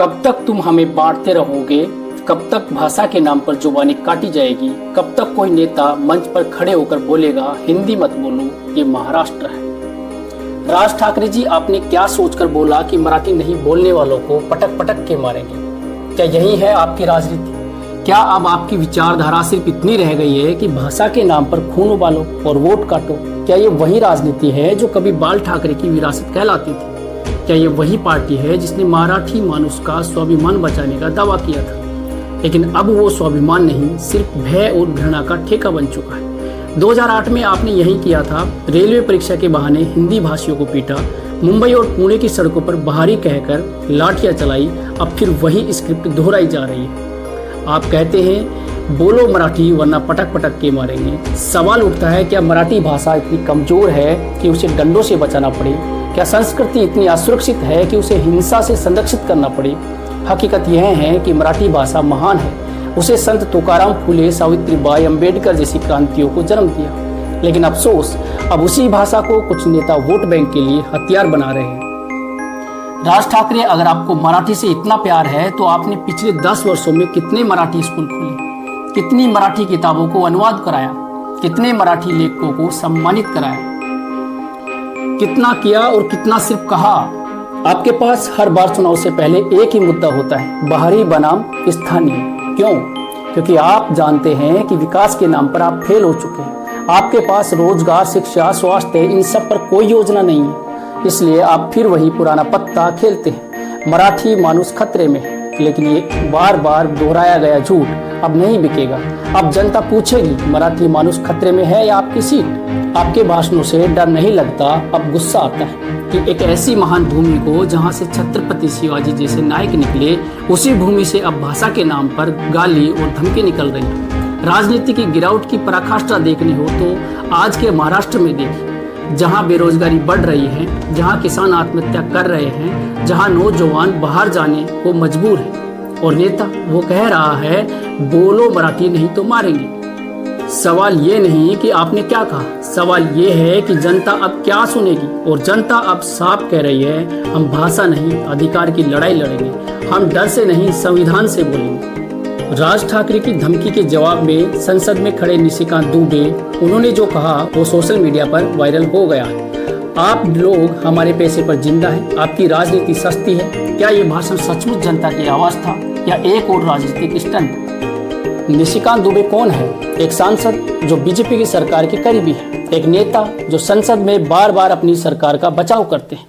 कब तक तुम हमें बांटते रहोगे? कब तक भाषा के नाम पर जुबानी काटी जाएगी? कब तक कोई नेता मंच पर खड़े होकर बोलेगा हिंदी मत बोलो, ये महाराष्ट्र है? राज ठाकरे जी, आपने क्या सोचकर बोला कि मराठी नहीं बोलने वालों को पटक पटक के मारेंगे? क्या यही है आपकी राजनीति? क्या अब आपकी विचारधारा सिर्फ इतनी रह गई है कि भाषा के नाम पर खून उबालो और वोट काटो? क्या ये वही राजनीति है जो कभी बाल ठाकरे की विरासत कहलाती थी? क्या ये वही पार्टी है जिसने मराठी मानुष का स्वाभिमान बचाने का दावा किया था, लेकिन अब वो स्वाभिमान नहीं, सिर्फ भय और घृणा का ठेका बन चुका है? 2008 में आपने यही किया था। रेलवे परीक्षा के बहाने हिंदी भाषियों को पीटा, मुंबई और पुणे की सड़कों पर बाहरी कहकर लाठियां चलाई। अब फिर वही स्क्रिप्ट दोहराई जा रही है। आप कहते हैं बोलो मराठी वरना पटक पटक के मारेंगे। सवाल उठता है, क्या मराठी भाषा इतनी कमजोर है कि उसे डंडों से बचाना पड़े? क्या संस्कृति इतनी असुरक्षित है कि उसे हिंसा से संरक्षित करना पड़े? हकीकत यह है कि मराठी भाषा महान है। उसे संत तुकाराम, फुले, सावित्रीबाई, अंबेडकर जैसी क्रांतियों को जन्म दिया। लेकिन अफसोस, अब उसी भाषा को कुछ नेता वोट बैंक के लिए हथियार बना रहे हैं। राज ठाकरे, अगर आपको मराठी से इतना प्यार है तो आपने पिछले 10 वर्षों में कितने मराठी स्कूल खोले, कितनी मराठी किताबों को अनुवाद कराया, कितने मराठी लेखकों को सम्मानित कराया? कितना किया और कितना सिर्फ कहा? आपके पास हर बार चुनाव से पहले एक ही मुद्दा होता है, बाहरी बनाम स्थानीय। क्यों? क्योंकि आप जानते हैं कि विकास के नाम पर आप फेल हो चुके हैं। आपके पास रोजगार, शिक्षा, स्वास्थ्य, इन सब पर कोई योजना नहीं है। इसलिए आप फिर वही पुराना पत्ता खेलते हैं। मराठी मानुष खतरे में है, लेकिन ये बार बार दोहराया गया झूठ अब नहीं बिकेगा। अब जनता पूछेगी मराठी मानुष खतरे में है या आपकी सीट? आपके भाषणों से डर नहीं लगता, अब गुस्सा आता है कि एक ऐसी महान भूमि को जहां से छत्रपति शिवाजी जैसे नायक निकले, उसी भूमि से अब भाषा के नाम पर गाली और धमकी निकल रही है। राजनीति की गिरावट की पराकाष्ठा देखनी हो तो आज के महाराष्ट्र में देखिए, जहां बेरोजगारी बढ़ रही है, जहां किसान आत्महत्या कर रहे हैं, जहां नौजवान बाहर जाने को मजबूर है और नेता वो कह रहा है बोलो मराठी नहीं तो मारेंगे। सवाल ये नहीं कि आपने क्या कहा, सवाल ये है कि जनता अब क्या सुनेगी। और जनता अब साफ कह रही है, हम भाषा नहीं अधिकार की लड़ाई लड़ेंगे। हम डर से नहीं, संविधान से बोलेंगे। राज ठाकरे की धमकी के जवाब में संसद में खड़े निशिकांत दुबे, उन्होंने जो कहा वो सोशल मीडिया पर वायरल हो गया है। आप लोग हमारे पैसे पर जिंदा हैं, आपकी राजनीति सस्ती है। क्या ये भाषण सचमुच जनता की आवाज था या एक और राजनीतिक स्टंट? निशिकांत दुबे कौन है? एक सांसद जो बीजेपी की सरकार के करीबी है, एक नेता जो संसद में बार बार अपनी सरकार का बचाव करते हैं।